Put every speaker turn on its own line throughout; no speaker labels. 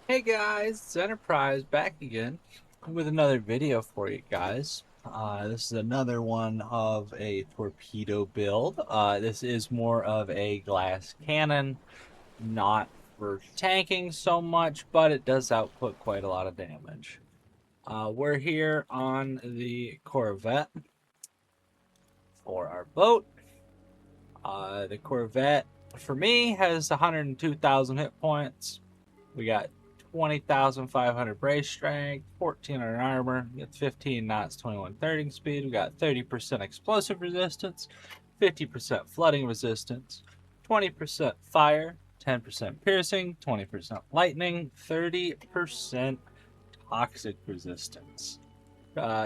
Hey guys, it's Enterprise back again with another video for you guys. This is another one of a torpedo build. This is more of a glass cannon, not for tanking so much, but it does output quite a lot of damage. We're here on the Corvette for our boat. The Corvette, for me, has 102,000 hit points. We got 20,500 brace strength, 1,400 armor, we got 15 knots, 21 thirding speed. We got 30% explosive resistance, 50% flooding resistance, 20% fire, 10% piercing, 20% lightning, 30% toxic resistance.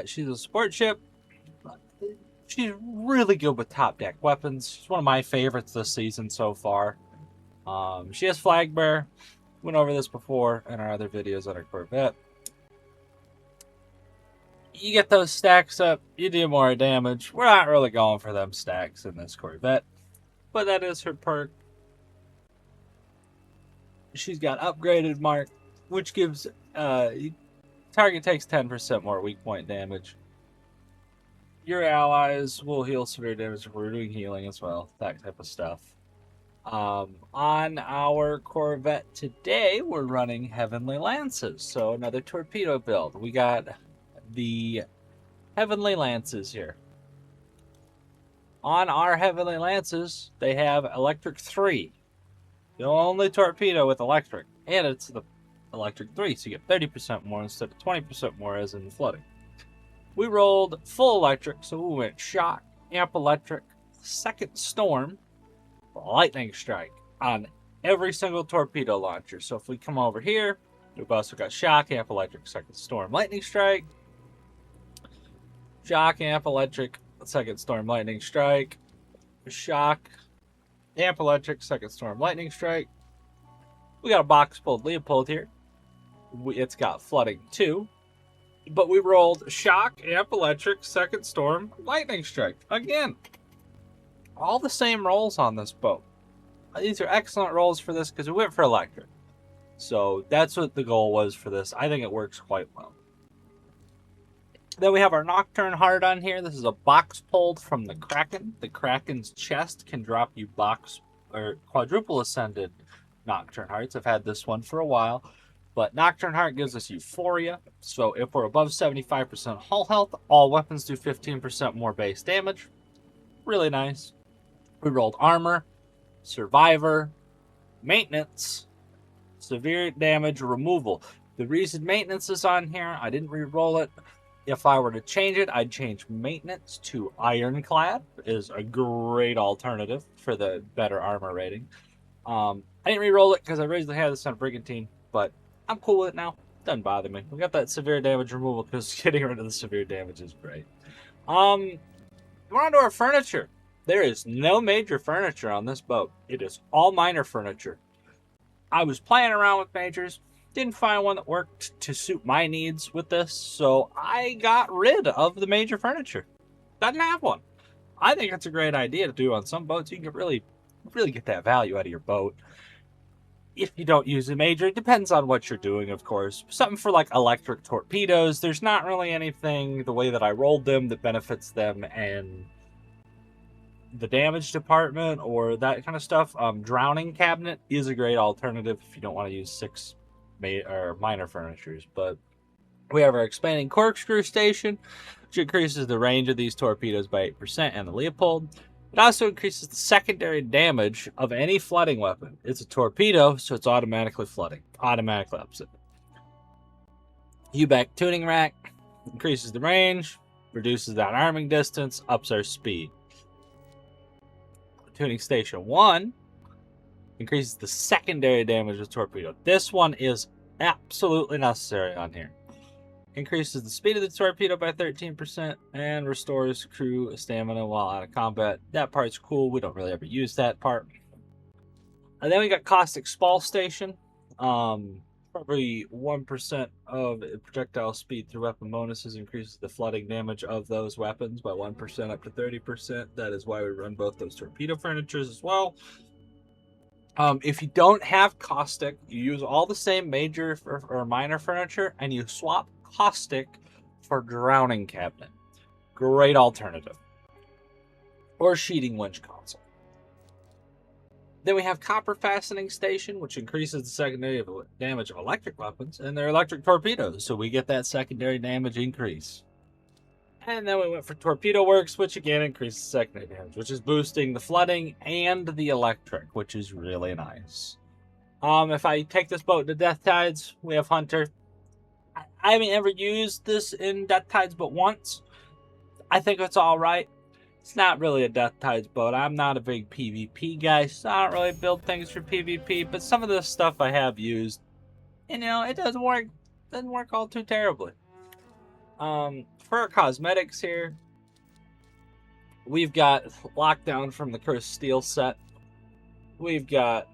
She's a support ship. She's really good with top deck weapons. She's one of my favorites this season so far. She has flag bearer. Went over this before in our other videos on our Corvette. You get those stacks up, you do more damage. We're not really going for them stacks in this Corvette, but that is her perk. She's got upgraded mark, which gives target takes 10% more weak point damage. Your allies will heal severe damage if we're doing healing as well, that type of stuff. On our Corvette today, we're running Heavenly Lances, so another torpedo build. We got the Heavenly Lances here. On our Heavenly Lances, they have Electric 3. The only torpedo with electric, and it's the Electric 3, so you get 30% more instead of 20% more as in flooding. We rolled full electric, so we went shock, amp electric, second storm, lightning strike on every single torpedo launcher. So if we come over here, we've also got shock, amp electric, second storm, lightning strike, shock, amp electric, second storm, lightning strike, shock, amp electric, second storm, lightning strike. We got a box pulled Leopold here. It's got flooding too, but we rolled shock, amp electric, second storm, lightning strike again. All the same rolls on this boat. These are excellent rolls for this because we went for electric. So that's what the goal was for this. I think it works quite well. Then we have our Nocturne Heart on here. This is a box pulled from the Kraken. The Kraken's chest can drop you box or quadruple ascended Nocturne Hearts. I've had this one for a while. But Nocturne Heart gives us Euphoria. So if we're above 75% hull health, all weapons do 15% more base damage. Really nice. We rolled armor, survivor, maintenance, severe damage removal. The reason maintenance is on here, I didn't re-roll it. If I were to change it, I'd change maintenance to ironclad. Is a great alternative for the better armor rating. I didn't re-roll it because I originally had this on Brigantine, but I'm cool with it now. Doesn't bother me. We got that severe damage removal because getting rid of the severe damage is great. We're on to our furniture. There is no major furniture on this boat. It is all minor furniture. I was playing around with majors, didn't find one that worked to suit my needs with this, so I got rid of the major furniture. Doesn't have one. I think it's a great idea to do on some boats. You can really get that value out of your boat. If you don't use a major, it depends on what you're doing, of course. Something for like electric torpedoes, there's not really anything the way that I rolled them that benefits them and the damage department or that kind of stuff. Drowning cabinet is a great alternative if you don't want to use six minor furnitures. But we have our expanding corkscrew station, which increases the range of these torpedoes by 8%, and the Leopold. It also increases the secondary damage of any flooding weapon. It's a torpedo, so it's automatically flooding. Automatically ups it. UBAC tuning rack increases the range, reduces that arming distance, ups our speed. Tuning Station 1 increases the secondary damage of torpedo. This one is absolutely necessary on here. Increases the speed of the torpedo by 13% and restores crew stamina while out of combat. That part's cool. We don't really ever use that part. And then we got Caustic Spall Station. Probably 1% of projectile speed through weapon bonuses increases the flooding damage of those weapons by 1% up to 30%. That is why we run both those torpedo furnitures as well. If you don't have caustic, you use all the same major or minor furniture, and you swap caustic for drowning cabinet. Great alternative. Or sheeting winch console. Then we have copper fastening station, which increases the secondary damage of electric weapons, and they're electric torpedoes, so we get that secondary damage increase. And then we went for torpedo works, which again increases secondary damage, which is boosting the flooding and the electric, which is really nice. If I take this boat to Death Tides, we have Hunter. I haven't ever used this in Death Tides but once. I think it's alright. It's not really a Death Tides boat. I'm not a big PvP guy, so I don't really build things for PvP, but some of the stuff I have used, and it doesn't work all too terribly. For our cosmetics here, we've got Lockdown from the Cursed Steel set. We've got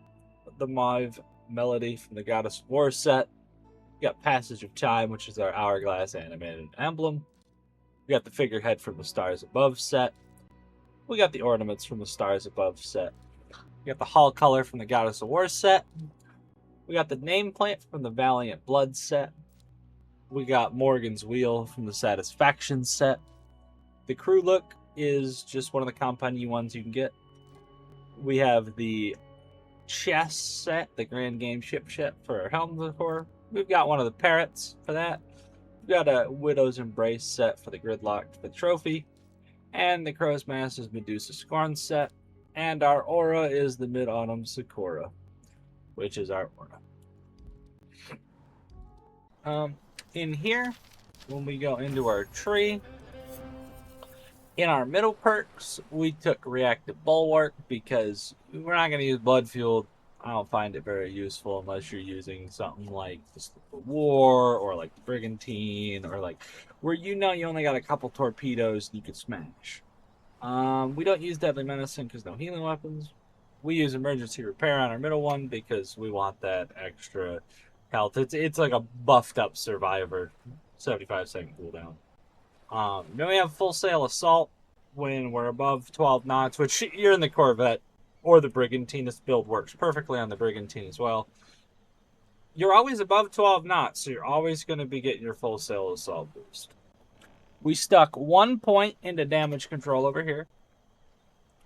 the Mauve Melody from the Goddess of War set. We got Passage of Time, which is our Hourglass animated emblem. We got the Figurehead from the Stars Above set. We got the ornaments from the Stars Above set. We got the Hall Color from the Goddess of War set. We got the nameplate from the Valiant Blood set. We got Morgan's Wheel from the Satisfaction set. The crew look is just one of the company ones you can get. We have the chess set, the Grand Game Ship set for our helm decor. We've got one of the parrots for that. We've got a Widow's Embrace set for the Gridlock for the trophy. And the Crow's Mask is Medusa Scorn set. And our aura is the Mid-Autumn Sakura, which is our aura. In here, when we go into our tree, in our middle perks, we took Reactive Bulwark because we're not going to use Blood Fuel. I don't find it very useful unless you're using something like the Slip of War or like the Brigantine or like where you only got a couple torpedoes you could smash. We don't use Deadly Medicine because no healing weapons. We use Emergency Repair on our middle one because we want that extra health. It's like a buffed up Survivor, 75-second cooldown. Then we have Full Sail Assault when we're above 12 knots, which you're in the Corvette or the Brigantine. This build works perfectly on the Brigantine as well. You're always above 12 knots, so you're always going to be getting your Full Sail Assault boost. We stuck 1 point into damage control over here.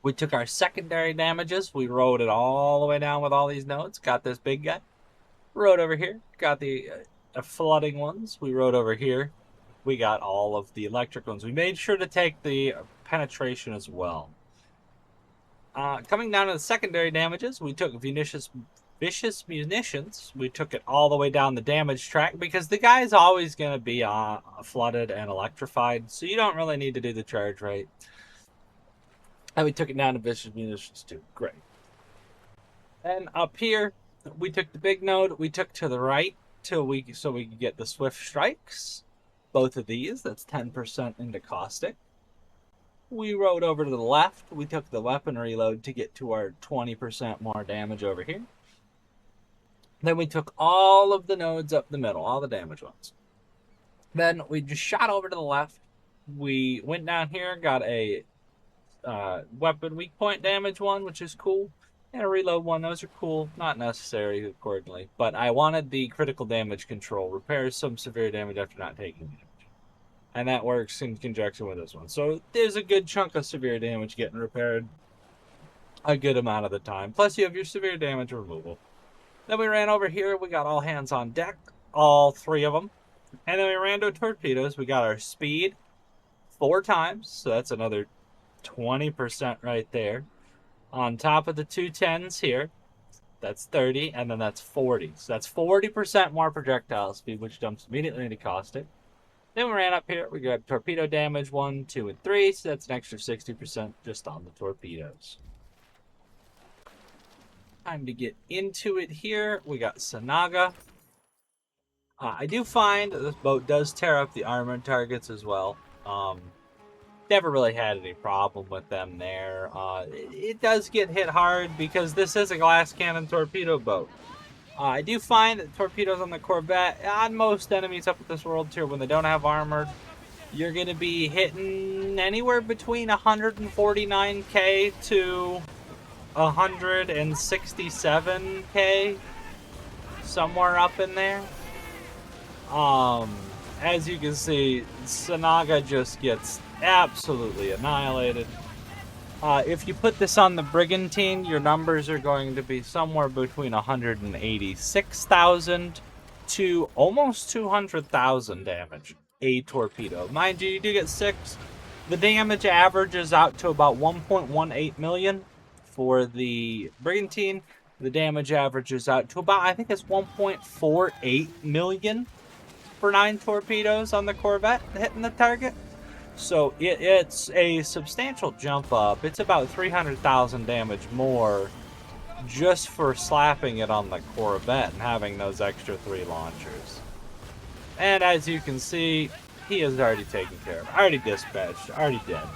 We took our secondary damages. We rode it all the way down with all these nodes. Got this big guy. Rode over here. Got the flooding ones. We rode over here. We got all of the electric ones. We made sure to take the penetration as well. Coming down to the secondary damages, we took Vicious Munitions. We took it all the way down the damage track because the guy's always going to be flooded and electrified, so you don't really need to do the charge rate. And we took it down to Vicious Munitions too. Great. And up here, we took the big node. We took to the right so we could get the Swift Strikes. Both of these, that's 10% into caustic. We rode over to the left. We took the weapon reload to get to our 20% more damage over here. Then we took all of the nodes up the middle, all the damage ones. Then we just shot over to the left. We went down here, got a weapon weak point damage one, which is cool, and a reload one. Those are cool, not necessary accordingly. But I wanted the critical damage control, repairs some severe damage after not taking damage. And that works in conjunction with this one. So there's a good chunk of severe damage getting repaired a good amount of the time. Plus you have your severe damage removal. Then we ran over here. We got all hands on deck, all 3 of them. And then we ran to torpedoes. We got our speed 4 times. So that's another 20% right there. On top of the 210s here, that's 30, and then that's 40. So that's 40% more projectile speed, which dumps immediately into caustic. Then we ran up here. We got torpedo damage 1, 2, and 3. So that's an extra 60% just on the torpedoes. Time to get into it here. We got Sanaga. I do find that this boat does tear up the armored targets as well. Never really had any problem with them there. It does get hit hard because this is a glass cannon torpedo boat. I do find that torpedoes on the Corvette, on most enemies up at this world tier, when they don't have armored, you're going to be hitting anywhere between 149k to 167k, somewhere up in there. As you can see, Sanaga just gets absolutely annihilated. If you put this on the Brigantine, your numbers are going to be somewhere between 186,000 to almost 200,000 damage a torpedo. Mind you, you do get 6. The damage averages out to about 1.18 million for the Brigantine. The damage averages out to about, I think it's 1.48 million for 9 torpedoes on the Corvette hitting the target. So it's a substantial jump up. It's about 300,000 damage more just for slapping it on the Corvette and having those extra 3 launchers. And as you can see, he is already taken care of. Already dispatched. Already dead.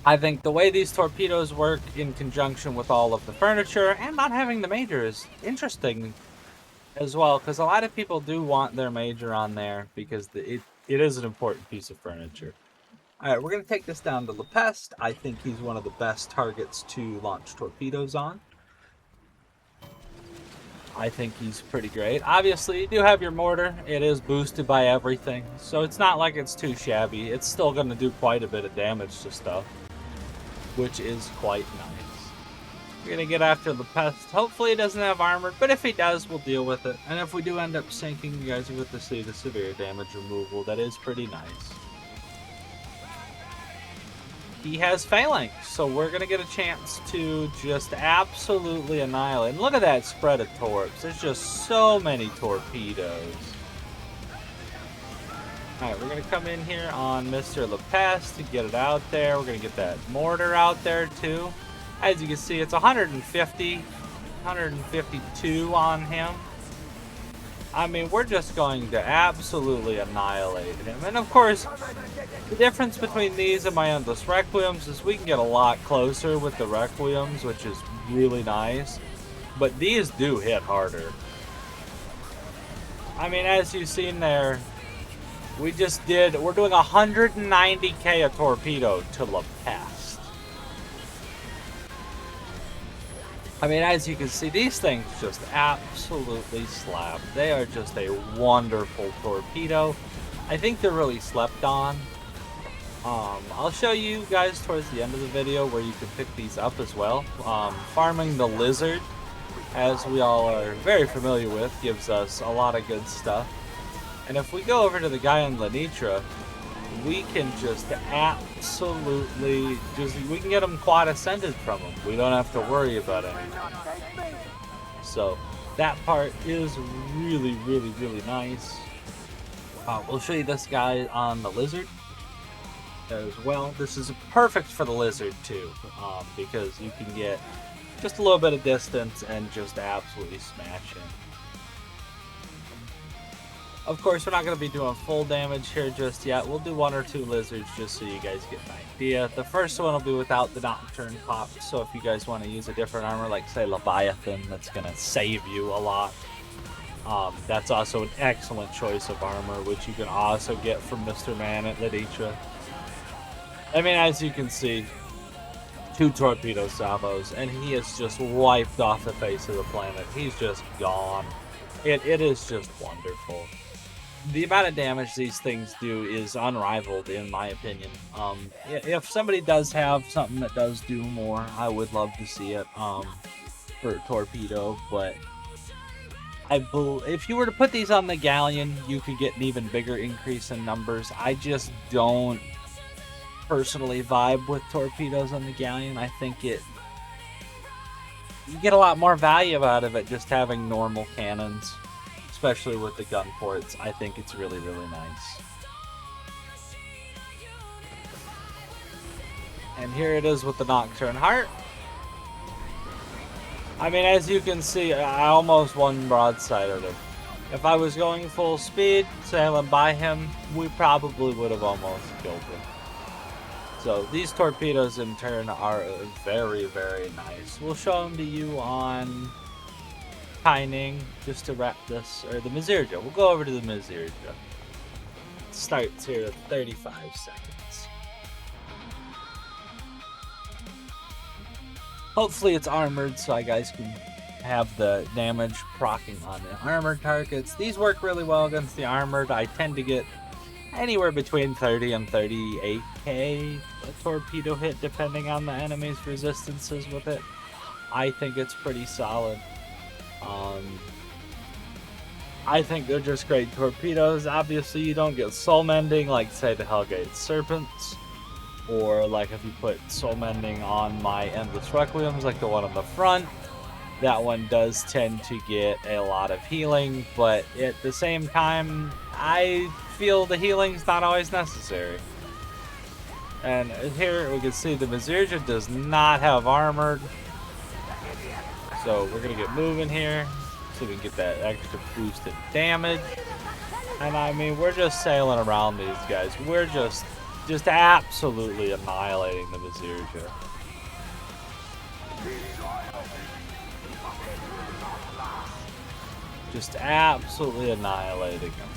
I think the way these torpedoes work in conjunction with all of the furniture and not having the major is interesting as well, because a lot of people do want their major on there because it is an important piece of furniture. Alright, we're going to take this down to La Peste. I think he's one of the best targets to launch torpedoes on. I think he's pretty great. Obviously, you do have your mortar. It is boosted by everything, so it's not like it's too shabby. It's still going to do quite a bit of damage to stuff, which is quite nice. We're going to get after the Pest. Hopefully he doesn't have armor, but if he does, we'll deal with it. And if we do end up sinking, you guys will get to see the severe damage removal. That is pretty nice. He has phalanx, so we're going to get a chance to just absolutely annihilate. And look at that spread of torps. There's just so many torpedoes. Alright, we're going to come in here on Mr. La Peste to get it out there. We're going to get that mortar out there too. As you can see, it's 152 on him. I mean, we're just going to absolutely annihilate him. And of course, the difference between these and my Endless Requiems is we can get a lot closer with the Requiems, which is really nice. But these do hit harder. I mean, as you've seen there, we're doing 190k a torpedo to La Peste. I mean, as you can see, these things just absolutely slap. They are just a wonderful torpedo. I think they're really slept on. I'll show you guys towards the end of the video where you can pick these up as well. Farming the Lizard, as we all are very familiar with, gives us a lot of good stuff. And if we go over to the guy in Lenitra, we can just absolutely we can get them quad ascended from him. We don't have to worry about anything. So that part is really, really, really nice. We'll show you this guy on the Lizard as well. This is perfect for the Lizard too, because you can get just a little bit of distance and just absolutely smash him. Of course, we're not going to be doing full damage here just yet. We'll do 1 or 2 lizards just so you guys get an idea. The first one will be without the Nocturne pop, so if you guys want to use a different armor, like say Leviathan, that's going to save you a lot. That's also an excellent choice of armor, which you can also get from Mr. Man at Lenitra. I mean, as you can see, 2 torpedo salvos, and he is just wiped off the face of the planet. He's just gone. It is just wonderful. The amount of damage these things do is unrivaled, in my opinion. If somebody does have something that does do more, I would love to see it for a torpedo. But if you were to put these on the Galleon, you could get an even bigger increase in numbers. I just don't personally vibe with torpedoes on the Galleon. I think you get a lot more value out of it just having normal cannons. Especially with the gun ports, I think it's really, really nice. And here it is with the Nocturne Heart. I mean, as you can see, I almost one broadsided him. If I was going full speed, sailing by him, we probably would have almost killed him. So these torpedoes in turn are very, very nice. We'll show them to you on Pining, just to wrap this, or the Mizirja. We'll go over to the Mizirja. It starts here at 35 seconds. Hopefully it's armored so you guys can have the damage proccing on the armored targets. These work really well against the armored. I tend to get anywhere between 30 and 38k a torpedo hit depending on the enemy's resistances with it. I think it's pretty solid. I think they're just great torpedoes. Obviously, you don't get soul mending like, say, the Hellgate Serpents, or like if you put soul mending on my Endless Requiems, like the one on the front. That one does tend to get a lot of healing, but at the same time, I feel the healing's not always necessary. And here we can see the Mazirja does not have armored. So we're going to get moving here so we can get that extra boost in damage. And I mean, we're just sailing around these guys. We're just absolutely annihilating the Mazirja. Just absolutely annihilating them.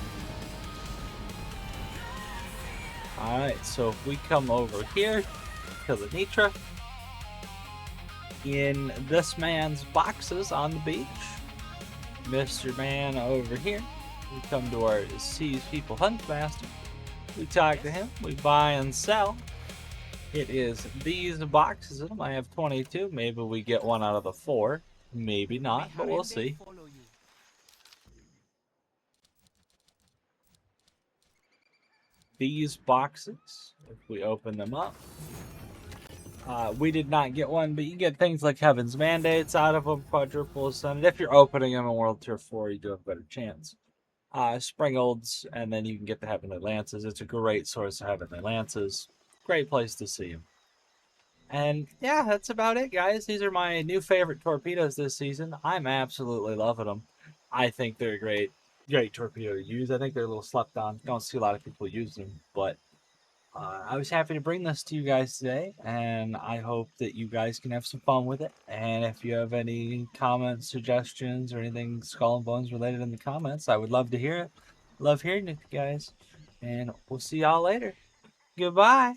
Alright, so if we come over here to the Nitra, in this man's boxes on the beach, Mr. Man over here, we come to our Seas People Huntmaster. We talk to him, we buy and sell. It is these boxes. I have 22. Maybe we get one out of the 4. Maybe not, but we'll see. These boxes, if we open them up, we did not get one, but you get things like Heaven's Mandates out of them, Quadruple Ascended. If you're opening them in World Tier 4, you do have a better chance. Springolds, and then you can get the Heavenly Lances. It's a great source of Heavenly Lances. Great place to see them. And yeah, that's about it, guys. These are my new favorite torpedoes this season. I'm absolutely loving them. I think they're a great torpedo to use. I think they're a little slept on. Don't see a lot of people use them, but I was happy to bring this to you guys today, and I hope that you guys can have some fun with it. And if you have any comments, suggestions, or anything Skull and Bones related in the comments, I would love to hear it. Love hearing it, guys. And we'll see y'all later. Goodbye.